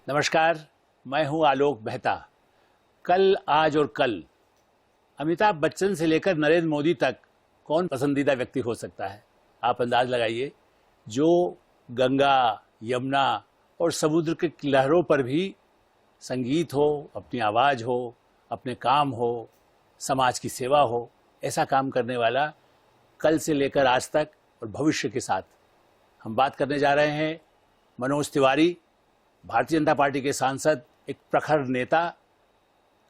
नमस्कार, मैं हूं आलोक मेहता। कल, आज और कल, अमिताभ बच्चन से लेकर नरेंद्र मोदी तक कौन पसंदीदा व्यक्ति हो सकता है? आप अंदाज लगाइए। जो गंगा, यमुना और समुद्र के लहरों पर भी संगीत हो, अपनी आवाज़ हो, अपने काम हो, समाज की सेवा हो, ऐसा काम करने वाला कल से लेकर आज तक और भविष्य के साथ। हम बात करने जा रहे हैं मनोज तिवारी, भारतीय जनता पार्टी के सांसद, एक प्रखर नेता,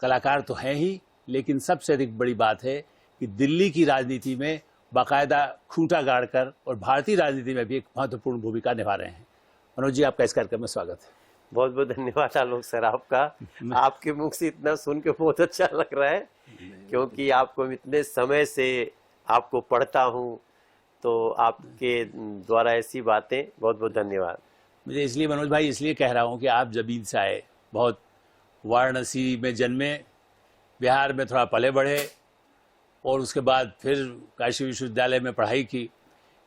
कलाकार तो हैं ही, लेकिन सबसे अधिक बड़ी बात है कि दिल्ली की राजनीति में बाकायदा खूंटा गाड़कर और भारतीय राजनीति में भी एक महत्वपूर्ण भूमिका निभा रहे हैं। मनोज जी, आपका इस कार्यक्रम में स्वागत है। बहुत बहुत धन्यवाद आलोक सर आपका। आपके मुख से इतना सुन के बहुत अच्छा लग रहा है, क्योंकि आपको इतने समय से आपको पढ़ता हूँ, तो आपके द्वारा ऐसी बातें, बहुत बहुत धन्यवाद। मुझे इसलिए मनोज भाई इसलिए कह रहा हूँ कि आप जमीन से आए, बहुत वाराणसी में जन्मे, बिहार में थोड़ा पले बढ़े और उसके बाद फिर काशी विश्वविद्यालय में पढ़ाई की।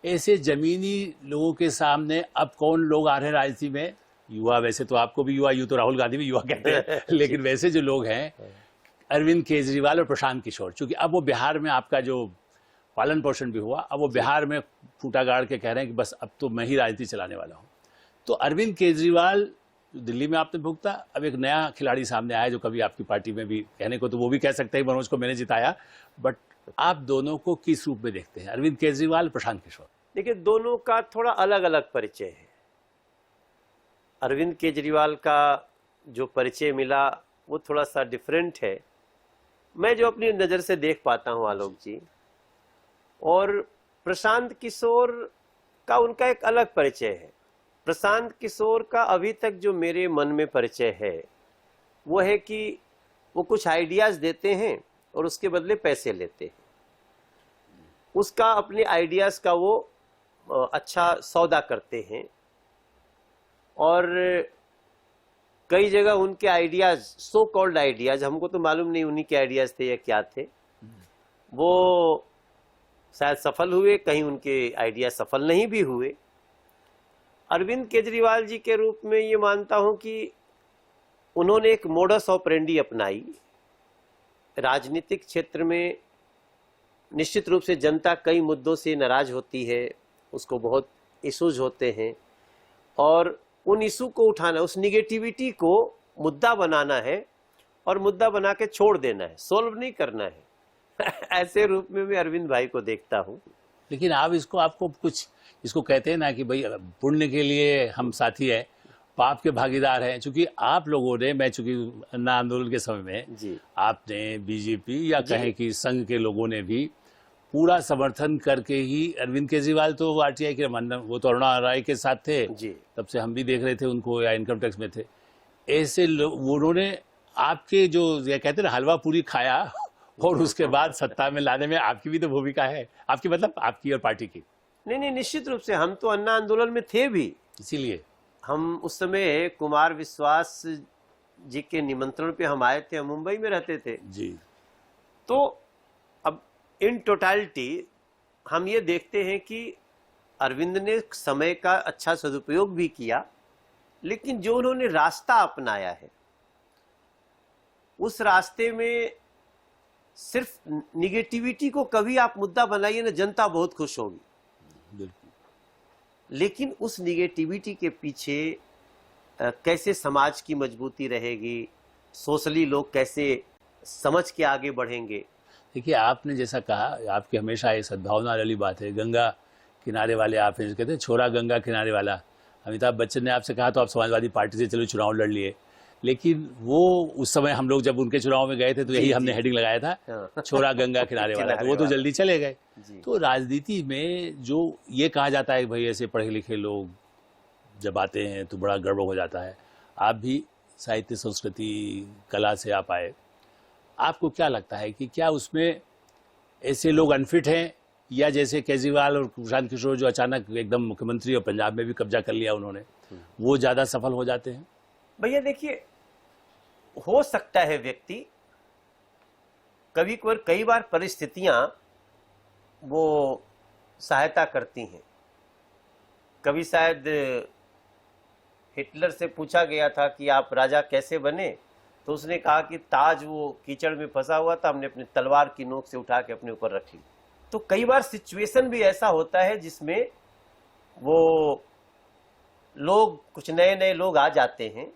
ऐसे जमीनी लोगों के सामने अब कौन लोग आ रहे हैं राजनीति में? युवा, वैसे तो आपको भी युवा, यूँ तो राहुल गांधी भी युवा कहते हैं लेकिन वैसे जो लोग हैं, अरविंद केजरीवाल और प्रशांत किशोर, चूंकि अब वो बिहार में आपका जो पालन पोषण भी हुआ, अब वो बिहार में फूटा गाड़ के कह रहे हैं कि बस अब तो मैं ही राजनीति चलाने वाला हूँ। तो अरविंद केजरीवाल दिल्ली में आपने भुगता, अब एक नया खिलाड़ी सामने आया जो कभी आपकी पार्टी में भी, कहने को तो वो भी कह सकते हैं मनोज को मैंने जिताया, बट आप दोनों को किस रूप में देखते हैं, अरविंद केजरीवाल, प्रशांत किशोर? देखिए, दोनों का थोड़ा अलग अलग परिचय है। अरविंद केजरीवाल का जो परिचय मिला वो थोड़ा सा डिफरेंट है, मैं जो अपनी नज़र से देख पाता हूँ आलोक जी। और प्रशांत किशोर का उनका एक अलग परिचय है। प्रशांत किशोर का अभी तक जो मेरे मन में परिचय है वो है कि वो कुछ आइडियाज देते हैं और उसके बदले पैसे लेते हैं। उसका अपने आइडियाज का वो अच्छा सौदा करते हैं और कई जगह उनके आइडियाज, सो कॉल्ड आइडियाज, हमको तो मालूम नहीं उन्हीं के आइडियाज थे या क्या थे, वो शायद सफल हुए, कहीं उनके आइडिया सफल नहीं भी हुए। अरविंद केजरीवाल जी के रूप में ये मानता हूं कि उन्होंने एक मोडस ऑपरेंडी अपनाई। राजनीतिक क्षेत्र में निश्चित रूप से जनता कई मुद्दों से नाराज होती है, उसको बहुत इश्यूज होते हैं और उन इशू को उठाना, उस निगेटिविटी को मुद्दा बनाना है और मुद्दा बना के छोड़ देना है, सोल्व नहीं करना है। ऐसे रूप में मैं अरविंद भाई को देखता हूँ। लेकिन आप इसको, आपको कुछ इसको कहते हैं ना कि भाई पुण्य के लिए हम साथी हैं, पाप के भागीदार हैं, चूंकि आप लोगों ने, मैं चूंकि अन्ना आंदोलन के समय में जी, आपने, बीजेपी या कहें कि संघ के लोगों ने भी पूरा समर्थन करके ही, अरविंद केजरीवाल तो आरटीआई के वो तो अरुणा राय के साथ थे जी, तब से हम भी देख रहे थे उनको, या इनकम टैक्स में थे। ऐसे लोग, उन्होंने आपके जो ये कहते हैं ना हलवा पूरी खाया और उसके बाद सत्ता में लाने में आपकी भी तो भूमिका है, आपकी मतलब आपकी और पार्टी की। नहीं, निश्चित रूप से हम तो अन्ना आंदोलन में थे भी, इसीलिए हम उस समय कुमार विश्वास जी के निमंत्रण पे हम आए थे, हम मुंबई में रहते थे जी। तो अब इन टोटलिटी हम ये देखते हैं कि अरविंद ने समय का अच्छा सदुपयोग भी किया, लेकिन जो उन्होंने रास्ता अपनाया है उस रास्ते में सिर्फ निगेटिविटी को कभी आप मुद्दा बनाइए ना, जनता बहुत खुश होगी, लेकिन उस निगेटिविटी के पीछे कैसे समाज की मजबूती रहेगी, सोशली लोग कैसे समझ के आगे बढ़ेंगे। देखिए, आपने जैसा कहा, आपकी हमेशा ये सद्भावना वाली बात है, गंगा किनारे वाले आप हैं, कहते हैं छोरा गंगा किनारे वाला। अमिताभ बच्चन ने आपसे कहा तो आप समाजवादी पार्टी से चलो चुनाव लड़ लिए, लेकिन वो उस समय हम लोग जब उनके चुनाव में गए थे तो यही हमने हेडिंग लगाया था, छोरा गंगा किनारे वाला, तो वो तो जल्दी चले गए। तो राजनीति में जो ये कहा जाता है भाई ऐसे पढ़े लिखे लोग जब आते हैं तो बड़ा गड़बड़ हो जाता है। आप भी साहित्य, संस्कृति, कला से आप आए, आपको क्या लगता है कि क्या उसमें ऐसे लोग अनफिट हैं, या जैसे केजरीवाल और प्रशांत किशोर जो अचानक एकदम मुख्यमंत्री और पंजाब में भी कब्जा कर लिया उन्होंने, वो ज़्यादा सफल हो जाते हैं? भैया देखिए, हो सकता है व्यक्ति कई बार परिस्थितियां वो सहायता करती हैं, कभी शायद हिटलर से पूछा गया था कि आप राजा कैसे बने, तो उसने कहा कि ताज वो कीचड़ में फंसा हुआ था, हमने अपनी तलवार की नोक से उठा के अपने ऊपर रख ली। तो कई बार सिचुएशन भी ऐसा होता है जिसमें वो लोग, कुछ नए नए लोग आ जाते हैं,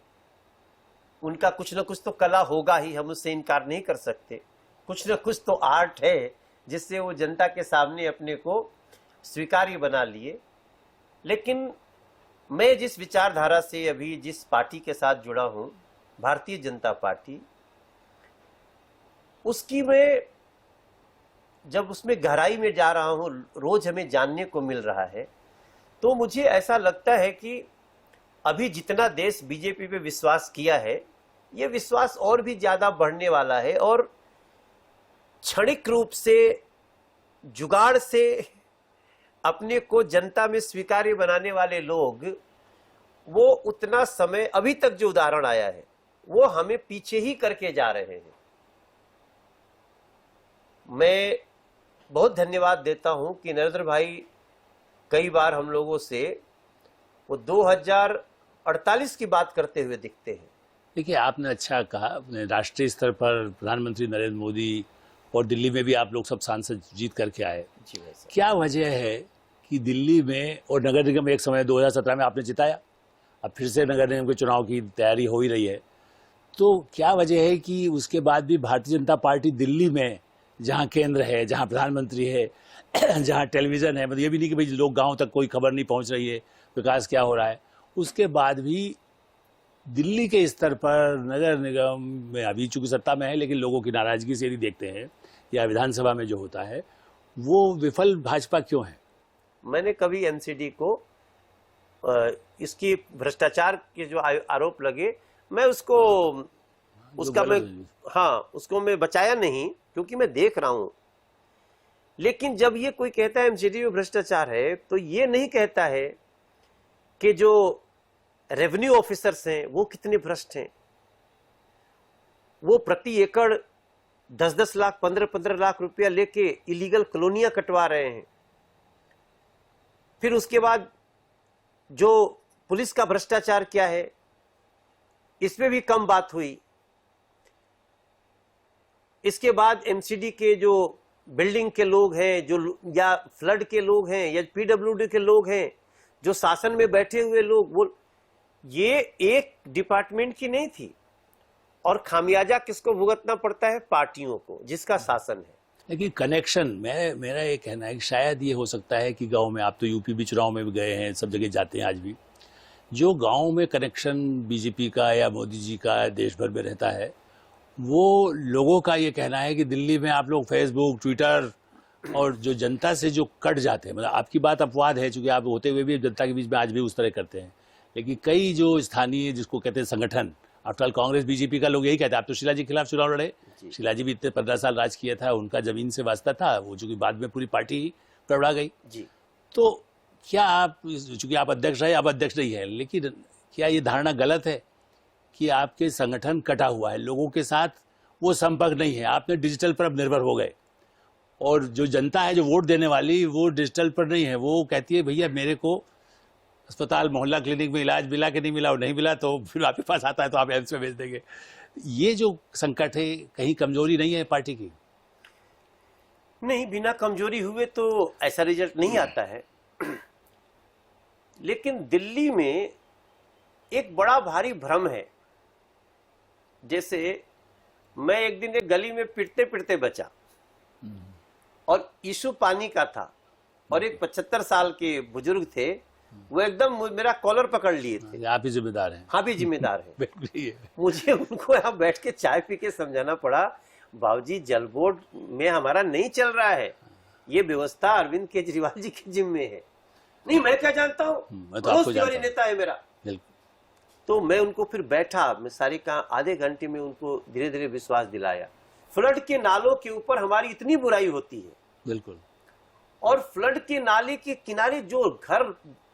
उनका कुछ ना कुछ तो कला होगा ही, हम उससे इनकार नहीं कर सकते, कुछ ना कुछ तो आर्ट है जिससे वो जनता के सामने अपने को स्वीकार्य बना लिए। लेकिन मैं जिस विचारधारा से अभी जिस पार्टी के साथ जुड़ा हूं, भारतीय जनता पार्टी, उसकी मैं जब उसमें गहराई में जा रहा हूं, रोज हमें जानने को मिल रहा है, तो मुझे ऐसा लगता है कि अभी जितना देश बीजेपी पे विश्वास किया है, ये विश्वास और भी ज्यादा बढ़ने वाला है, और क्षणिक रूप से जुगाड़ से अपने को जनता में स्वीकार्य बनाने वाले लोग, वो उतना समय अभी तक जो उदाहरण आया है वो हमें पीछे ही करके जा रहे हैं। मैं बहुत धन्यवाद देता हूं कि नरेंद्र भाई कई बार हम लोगों से वो 2048 की बात करते हुए दिखते हैं। देखिए, आपने अच्छा कहा, अपने राष्ट्रीय स्तर पर प्रधानमंत्री नरेंद्र मोदी और दिल्ली में भी आप लोग सब सांसद जीत करके आए। जी भाई साहब। क्या वजह है कि दिल्ली में और नगर निगम एक समय 2017 में आपने जिताया, अब फिर से नगर निगम के चुनाव की तैयारी हो ही रही है, तो क्या वजह है कि उसके बाद भी भारतीय जनता पार्टी दिल्ली में, जहां केंद्र है, जहां प्रधानमंत्री है, जहां टेलीविजन है, मतलब ये भी नहीं कि भाई लोग गांव तक कोई खबर नहीं पहुंच रही है विकास क्या हो रहा है, उसके बाद भी दिल्ली के स्तर पर नगर निगम में अभी चूंकि सत्ता में है, लेकिन लोगों की नाराजगी से यदि देखते हैं या विधानसभा में जो होता है, वो विफल भाजपा क्यों है? मैंने कभी एमसीडी को इसकी भ्रष्टाचार के जो आरोप लगे, मैं उसको उसका मैं उसको मैं बचाया नहीं, क्योंकि मैं देख रहा हूं। लेकिन जब ये कोई कहता है एमसीडी में भ्रष्टाचार है, तो ये नहीं कहता है कि जो रेवेन्यू ऑफिसर्स हैं वो कितने भ्रष्ट हैं। वो प्रति एकड़ 10-10 लाख, 15-15 लाख रुपया लेके इलीगल कॉलोनियां कटवा रहे हैं। फिर उसके बाद जो पुलिस का भ्रष्टाचार क्या है, इसमें भी कम बात हुई। इसके बाद एमसीडी के जो बिल्डिंग के लोग हैं, जो या फ्लड के लोग हैं, या पीडब्ल्यूडी के लोग हैं, जो शासन में बैठे हुए लोग, वो ये एक डिपार्टमेंट की नहीं थी, और खामियाजा किसको भुगतना पड़ता है? पार्टियों को, जिसका शासन है। लेकिन कनेक्शन, मेरा ये कहना है कि शायद ये हो सकता है कि गांव में, आप तो यूपी भी चुनाव में भी गए हैं, सब जगह जाते हैं आज भी, जो गांव में कनेक्शन बीजेपी का या मोदी जी का देश भर में रहता है, वो लोगों का ये कहना है कि दिल्ली में आप लोग फेसबुक, ट्विटर और जो जनता से जो कट जाते हैं, मतलब आपकी बात अपवाद है चूंकि आप होते हुए भी जनता के बीच में आज भी उस तरह करते हैं, लेकिन कई जो स्थानीय, जिसको कहते हैं संगठन, आफ्टर कांग्रेस बीजेपी का लोग यही कहते हैं। आप तो शीला जी के खिलाफ चुनाव लड़े, शीला जी भी इतने 15 साल राज किया था, उनका जमीन से वास्ता था, वो चूंकि बाद में पूरी पार्टी ही गड़बड़ा गई जी। तो क्या आप, चूंकि आप अध्यक्ष रहे, अब अध्यक्ष नहीं है, लेकिन क्या ये धारणा गलत है कि आपके संगठन कटा हुआ है, लोगों के साथ वो संपर्क नहीं है, आपने डिजिटल पर अब निर्भर हो गए, और जो जनता है जो वोट देने वाली, वो डिजिटल पर नहीं है, वो कहती है भैया मेरे को अस्पताल, मोहल्ला क्लिनिक में इलाज मिला कि नहीं मिला, और नहीं मिला तो फिर आपके पास आता है तो आप एम्स में भेज देंगे। ये जो संकट है, कहीं कमजोरी नहीं है पार्टी की? नहीं, बिना कमजोरी हुए तो ऐसा रिजल्ट नहीं आता है। लेकिन दिल्ली में एक बड़ा भारी भ्रम है। जैसे मैं एक दिन एक गली में पिटते पिटते बचा, और इशू पानी का था, और एक 75 साल के बुजुर्ग थे, वो एकदम मेरा कॉलर पकड़ लिए थे। आप ही जिम्मेदार हैं। हाँ भी जिम्मेदार है। बिल्कुल ही है। मुझे उनको यहाँ बैठ के चाय पी के समझाना पड़ा, बाबूजी जल बोर्ड में हमारा नहीं चल रहा है, ये व्यवस्था अरविंद केजरीवाल जी के जिम्मे है। नहीं, मैं क्या जानता हूँ, रोज तिवारी नेता है मेरा। तो मैं उनको फिर बैठा, मैं सारी का आधे घंटे में उनको धीरे धीरे विश्वास दिलाया। फ्लड के नालों के ऊपर हमारी इतनी बुराई होती है, बिल्कुल, और फ्लड के नाले के किनारे जो घर,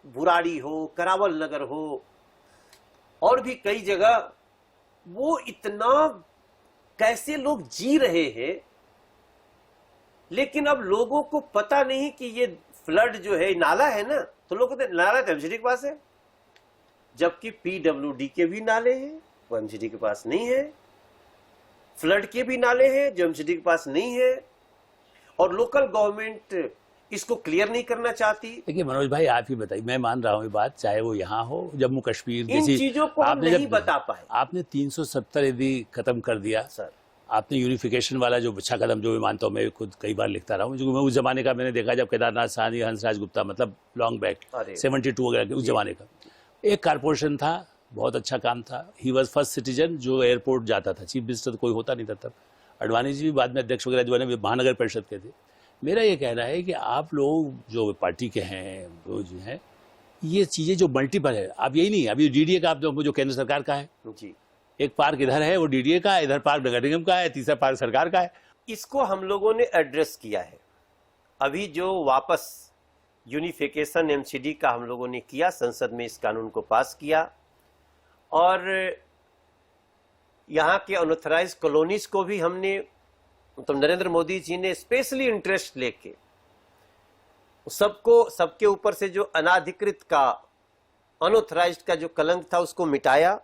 बुराड़ी हो, करावल नगर हो, और भी कई जगह, वो इतना कैसे लोग जी रहे हैं। लेकिन अब लोगों को पता नहीं कि ये फ्लड जो है, नाला है ना, तो लोग कहते नाला एमसीडी के पास है, जबकि पीडब्ल्यूडी के भी नाले हैं वो एमसीडी के पास नहीं है, फ्लड के भी नाले हैं जो एमसीडी के पास नहीं है, और लोकल गवर्नमेंट इसको क्लियर नहीं करना चाहती। देखिए मनोज भाई, आप ही बताइए, मैं मान रहा हूँ ये बात, चाहे वो यहाँ हो जम्मू कश्मीर, इन चीजों को हम नहीं बता पाए। आपने 370 यदि खत्म कर दिया सर, आपने यूनिफिकेशन वाला जो अच्छा कदम, जो मैं मानता हूँ, मैं खुद कई बार लिखता रहा हूँ, जो मैं उस जमाने का मैंने देखा जब केदारनाथ साहनी, हंसराज गुप्ता, मतलब लॉन्ग बैक 72 वगैरह उस जमाने का एक कारपोरेशन था, बहुत अच्छा काम था। ही वॉज फर्स्ट सिटीजन जो एयरपोर्ट जाता था, चीफ मिनिस्टर तो कोई होता नहीं था तब, अडवाणी जी भी बाद में अध्यक्ष वगैरह जो है महानगर परिषद के थे। मेरा ये कहना है कि आप लोग जो पार्टी के हैं, वो जो हैं, ये चीज़ें जो मल्टीपल है, आप यही नहीं, अभी डीडीए का आप जो केंद्र सरकार का है जी, एक पार्क इधर है वो डीडीए का है, इधर पार्क नगर निगम का है, तीसरा पार्क सरकार का है। इसको हम लोगों ने एड्रेस किया है। अभी जो वापस यूनिफिकेशन एमसीडी का हम लोगों ने किया, संसद में इस कानून को पास किया, और यहाँ के अनऑथराइज कॉलोनीज को भी हमने, तो नरेंद्र मोदी जी ने स्पेशली इंटरेस्ट लेके सबको, सबके ऊपर से जो अनाधिकृत का, अनऑथराइज्ड का जो कलंक था उसको मिटाया।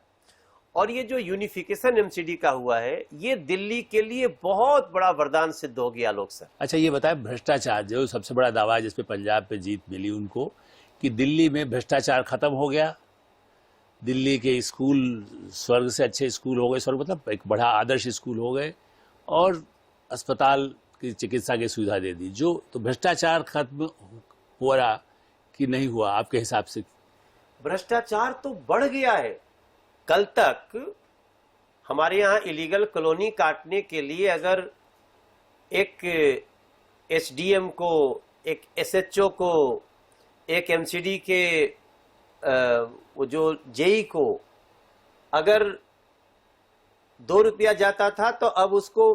और ये जो यूनिफिकेशन एमसीडी का हुआ है, ये दिल्ली के लिए बहुत बड़ा वरदान सिद्ध हो गया लोग सर। अच्छा ये बताएं, भ्रष्टाचार जो सबसे बड़ा दावा है जिसपे पंजाब पे जीत मिली उनको, कि दिल्ली में भ्रष्टाचार खत्म हो गया, दिल्ली के स्कूल स्वर्ग से अच्छे स्कूल हो गए, स्वर्ग मतलब एक बड़ा आदर्श स्कूल हो गए, और अस्पताल की चिकित्सा की सुविधा दे दी। जो तो भ्रष्टाचार खत्म हो रहा कि नहीं हुआ आपके हिसाब से? भ्रष्टाचार तो बढ़ गया है। कल तक हमारे यहाँ इलीगल कॉलोनी काटने के लिए अगर एक एसडीएम को, एक एसएचओ को, एक एमसीडी के वो जो जेई को अगर 2 रुपया जाता था तो अब उसको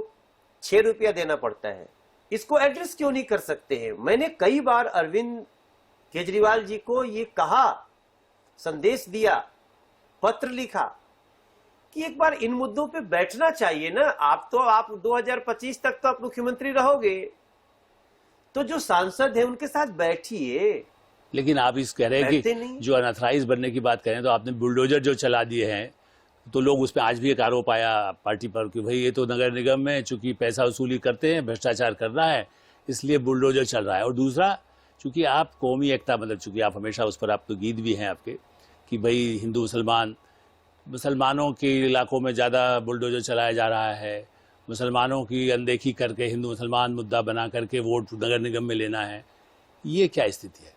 6 रुपया देना पड़ता है। इसको एड्रेस क्यों नहीं कर सकते हैं? मैंने कई बार अरविंद केजरीवाल जी को ये कहा, संदेश दिया, पत्र लिखा कि एक बार इन मुद्दों पे बैठना चाहिए ना। आप 2025 तक तो आप मुख्यमंत्री रहोगे, तो जो सांसद है उनके साथ बैठिए। लेकिन आप इस कह रहे हैं कि जो अनऑथराइज बनने की बात करें तो आपने बुलडोजर जो चला दिए हैं, तो लोग उस पर आज भी एक आरोप आया पार्टी पर कि भाई ये तो नगर निगम में चूंकि पैसा वसूली करते हैं, भ्रष्टाचार करना है, इसलिए बुलडोजर चल रहा है। और दूसरा, चूंकि आप कौमी एकता, मतलब चूंकि आप हमेशा उस पर, आप तो गीत भी हैं आपके कि भाई हिंदू मुसलमानों के इलाकों में ज़्यादा बुलडोजर चलाया जा रहा है, मुसलमानों की अनदेखी करके हिंदू मुसलमान मुद्दा बना करके वोट नगर निगम में लेना है, ये क्या स्थिति है?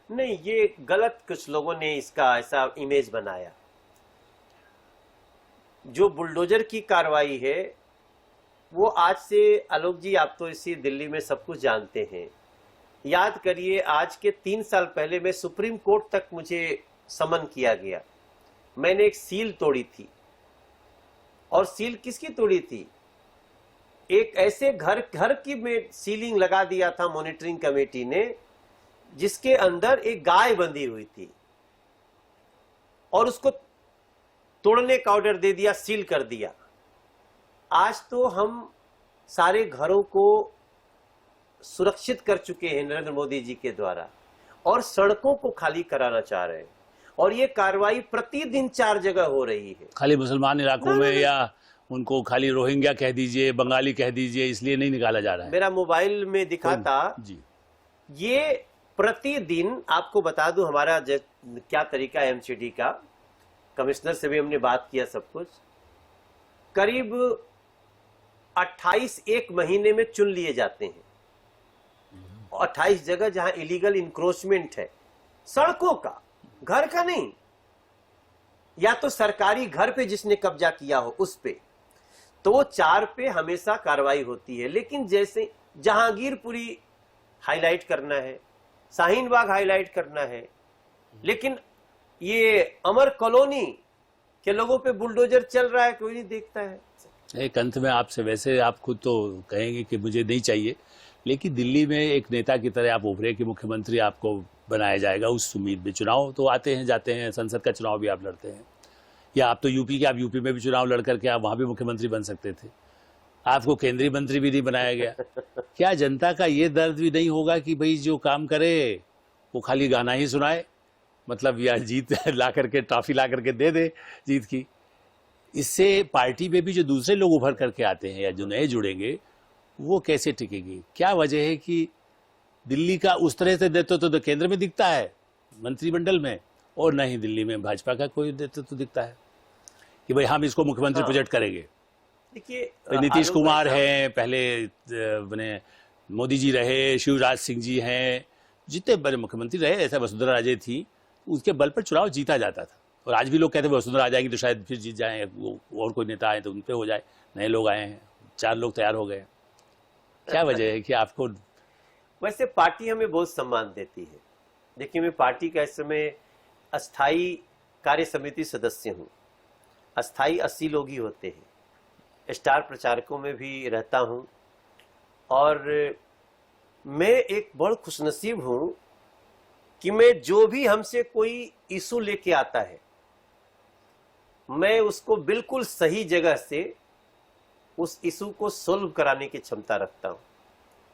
नहीं, ये गलत कुछ लोगों ने इसका ऐसा इमेज बनाया। जो बुलडोजर की कार्रवाई है वो आज से, आलोक जी आप तो इसी दिल्ली में सब कुछ जानते हैं, याद करिए आज के 3 साल पहले मैं सुप्रीम कोर्ट तक मुझे समन किया गया। मैंने एक सील तोड़ी थी, और सील किसकी तोड़ी थी? एक ऐसे घर की में सीलिंग लगा दिया था मॉनिटरिंग कमेटी ने, जिसके अंदर एक गाय बंधी हुई थी, और उसको तोड़ने का ऑर्डर दे दिया, सील कर दिया। आज तो हम सारे घरों को सुरक्षित कर चुके हैं नरेंद्र मोदी जी के द्वारा, और सड़कों को खाली कराना चाह रहे हैं, और ये कार्रवाई प्रतिदिन 4 जगह हो रही है। खाली मुसलमान इलाकों में, या उनको खाली रोहिंग्या कह दीजिए, बंगाली कह दीजिए, इसलिए नहीं निकाला जा रहा है? मेरा मोबाइल में दिखा था जी। ये प्रतिदिन, आपको बता दूं हमारा क्या तरीका है एमसीडी का, कमिश्नर से भी हमने बात किया सब कुछ, करीब 28 एक महीने में चुन लिए जाते हैं, 28 जगह जहां इलीगल इंक्रोचमेंट है, सड़कों का, घर का नहीं, या तो सरकारी घर पे जिसने कब्जा किया हो उस पे, तो वो 4 पे हमेशा कार्रवाई होती है। लेकिन जैसे जहांगीरपुरी हाईलाइट करना है, शाहीन बाग हाईलाइट करना है, लेकिन ये अमर कॉलोनी के लोगों पे बुलडोजर चल रहा है, कोई नहीं देखता है। एक अंत में आपसे, वैसे आप खुद तो कहेंगे कि मुझे नहीं चाहिए, लेकिन दिल्ली में एक नेता की तरह आप उभरे कि मुख्यमंत्री आपको बनाया जाएगा, उस उम्मीद में चुनाव तो आते हैं जाते हैं, संसद का चुनाव भी आप लड़ते हैं, या आप तो यूपी के, आप यूपी में भी चुनाव लड़ करके आप वहाँ भी मुख्यमंत्री बन सकते थे, आपको केंद्रीय मंत्री भी नहीं बनाया गया। क्या जनता का ये दर्द भी नहीं होगा कि भाई जो काम करे वो खाली गाना ही सुनाए, मतलब या जीत ला करके ट्रॉफी ला करके दे दे जीत की। इससे पार्टी में भी जो दूसरे लोग उभर करके आते हैं या जो नए जुड़ेंगे वो कैसे टिकेगी? क्या वजह है कि दिल्ली का उस तरह से नेतृत्व तो केंद्र में दिखता है मंत्रिमंडल में, और न ही दिल्ली में भाजपा का कोई नेतृत्व दिखता है कि भाई हम इसको मुख्यमंत्री प्रोजेक्ट करेंगे। देखिए नीतीश आलोक कुमार भाई हैं, पहले बने मोदी जी रहे, शिवराज सिंह जी हैं, जितने बड़े मुख्यमंत्री रहे, ऐसा वसुंधरा राजे थी, उसके बल पर चुनाव जीता जाता था। और आज भी लोग कहते हैं वसुंधरा आ जाएगी तो शायद फिर जीत जाएं, वो और कोई नेता आए तो उन पे हो जाए। नए लोग आए हैं, 4 लोग तैयार हो गए। क्या वजह है कि आपको? वैसे पार्टी हमें बहुत सम्मान देती है। देखिए मैं पार्टी का इस समय अस्थाई कार्य समिति सदस्य हूँ। अस्थाई 80 लोग ही होते हैं। स्टार प्रचारकों में भी रहता हूँ और मैं एक बड़ खुशनसीब हूँ कि मैं जो भी हमसे कोई इशू लेके आता है मैं उसको बिल्कुल सही जगह से उस इशू को सोल्व कराने की क्षमता रखता हूँ।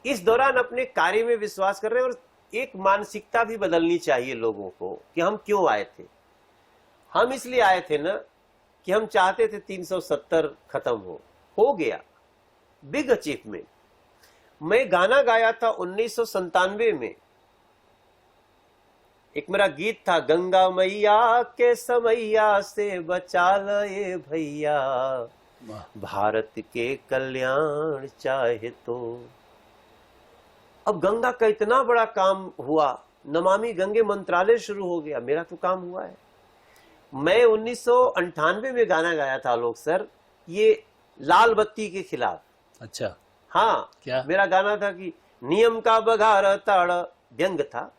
इस दौरान अपने कार्य में विश्वास कर रहे हैं और एक मानसिकता भी बदलनी चाहिए लोगों को कि हम क्यों आए थे। हम इसलिए आए थे ना कि हम चाहते थे 370 खत्म हो गया, बिग अचीवमेंट। मैं गाना गाया था 1997 में, एक मेरा गीत था, गंगा मैया के समैया से बचा ले भैया, भारत के कल्याण चाहे तो। अब गंगा का इतना बड़ा काम हुआ, नमामि गंगे मंत्रालय शुरू हो गया, मेरा तो काम हुआ है। मैं 1998 में गाना गाया था आलोक सर, ये लाल बत्ती के खिलाफ। अच्छा, हाँ, क्या मेरा गाना था कि नियम का बघार ताड़, व्यंग था,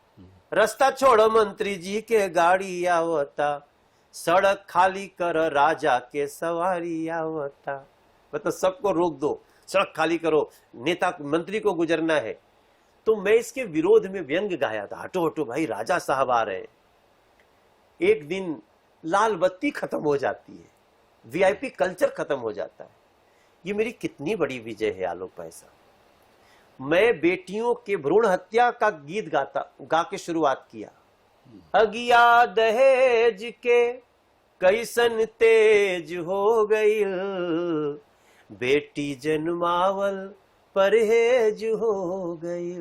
रास्ता छोड़ मंत्री जी के गाड़ी आवता, सड़क खाली कर राजा के सवारी आवता। मतलब सबको रोक दो, सड़क खाली करो, नेता मंत्री को गुजरना है। तो मैं इसके विरोध में व्यंग गाया था, हटो हटो भाई राजा साहब आ रहे हैं। एक दिन लाल बत्ती खत्म हो जाती है, वीआईपी कल्चर खत्म हो जाता है। ये मेरी कितनी बड़ी विजय है आलोक भाई साहब। मैं बेटियों के भ्रूण हत्या का गीत गा के शुरुआत किया। अगिया दहेज के कैसन तेज हो गई, बेटी जन्मावल परहेज हो गई।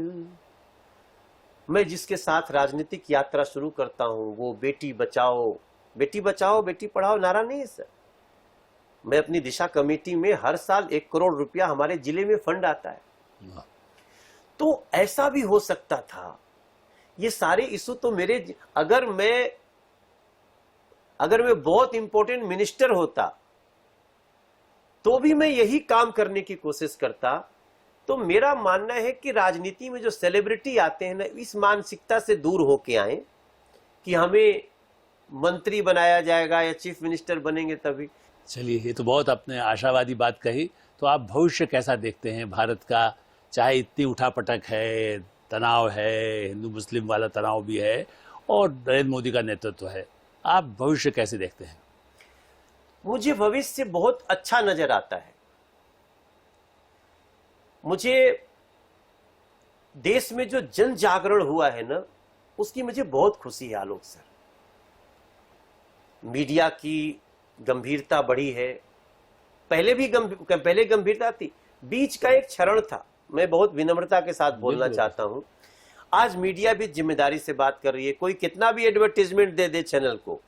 मैं जिसके साथ राजनीतिक यात्रा शुरू करता हूं वो बेटी बचाओ बेटी पढ़ाओ नारा नहीं है सर। मैं अपनी दिशा कमेटी में हर साल 1 करोड़ रुपया हमारे जिले में फंड आता है। तो ऐसा भी हो सकता था। ये सारे इशू तो मेरे, अगर मैं बहुत इंपॉर्टेंट मिनिस्टर होता तो भी मैं यही काम करने की कोशिश करता। तो मेरा मानना है कि राजनीति में जो सेलिब्रिटी आते हैं ना, इस मानसिकता से दूर होके आए कि हमें मंत्री बनाया जाएगा या चीफ मिनिस्टर बनेंगे तभी। चलिए, ये तो बहुत आपने आशावादी बात कही। तो आप भविष्य कैसा देखते हैं भारत का? चाहे इतनी उठापटक है, तनाव है, हिंदू मुस्लिम वाला तनाव भी है और नरेंद्र मोदी का नेतृत्व है, आप भविष्य कैसे देखते हैं? मुझे भविष्य बहुत अच्छा नजर आता है। मुझे देश में जो जन जागरण हुआ है ना, उसकी मुझे बहुत खुशी है आलोक सर। मीडिया की गंभीरता बढ़ी है, पहले गंभीरता थी, बीच का एक क्षरण था। मैं बहुत विनम्रता के साथ बोलना चाहता हूं, आज मीडिया भी जिम्मेदारी से बात कर रही है। कोई कितना भी एडवर्टीजमेंट दे दे चैनल को,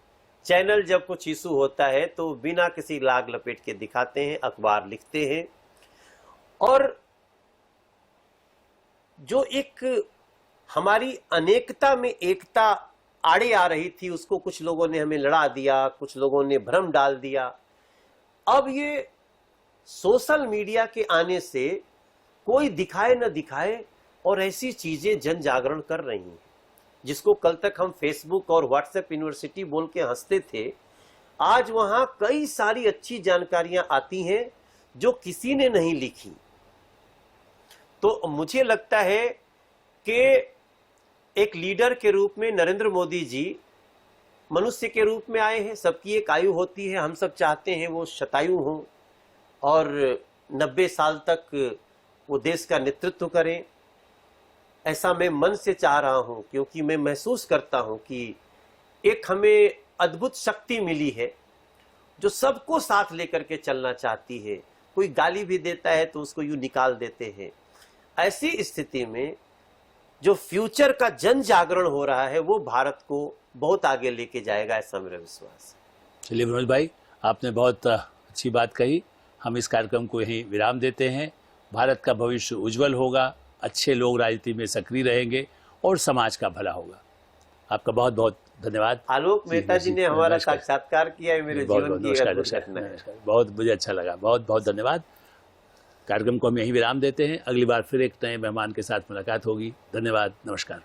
चैनल जब कुछ इशू होता है तो बिना किसी लाग लपेट के दिखाते हैं, अखबार लिखते हैं। और जो एक हमारी अनेकता में एकता आड़े आ रही थी, उसको कुछ लोगों ने हमें लड़ा दिया, कुछ लोगों ने भ्रम डाल दिया। अब ये सोशल मीडिया के आने से कोई दिखाए न दिखाए और ऐसी चीजें जन जागरण कर रही हैं, जिसको कल तक हम फेसबुक और व्हाट्सएप यूनिवर्सिटी बोल के हंसते थे, आज वहां कई सारी अच्छी जानकारियां आती हैं जो किसी ने नहीं लिखी। तो मुझे लगता है कि एक लीडर के रूप में नरेंद्र मोदी जी मनुष्य के रूप में आए हैं। सबकी एक आयु होती है, हम सब चाहते हैं वो शतायु हों और 90 साल तक वो देश का नेतृत्व करें। ऐसा मैं मन से चाह रहा हूं, क्योंकि मैं महसूस करता हूं कि एक हमें अद्भुत शक्ति मिली है जो सबको साथ लेकर के चलना चाहती है। कोई गाली भी देता है तो उसको यूं निकाल देते हैं। ऐसी स्थिति में जो फ्यूचर का जन जागरण हो रहा है वो भारत को बहुत आगे लेके जाएगा, ऐसा मेरा विश्वास है। चलिए विमल भाई, आपने बहुत अच्छी बात कही। हम इस कार्यक्रम को यहीं विराम देते हैं। भारत का भविष्य उज्जवल होगा, अच्छे लोग राजनीति में सक्रिय रहेंगे और समाज का भला होगा। आपका बहुत बहुत धन्यवाद। आलोक मेहता जी ने हमारा नमस्कार। साक्षात्कार किया है, मेरे बहुत जीवन बहुत की नमस्कार, अद्भुत नमस्कार, घटना है। नमस्कार। बहुत मुझे अच्छा लगा। बहुत बहुत धन्यवाद। कार्यक्रम को हम यहीं विराम देते हैं। अगली बार फिर एक नए मेहमान के साथ मुलाकात होगी। धन्यवाद, नमस्कार।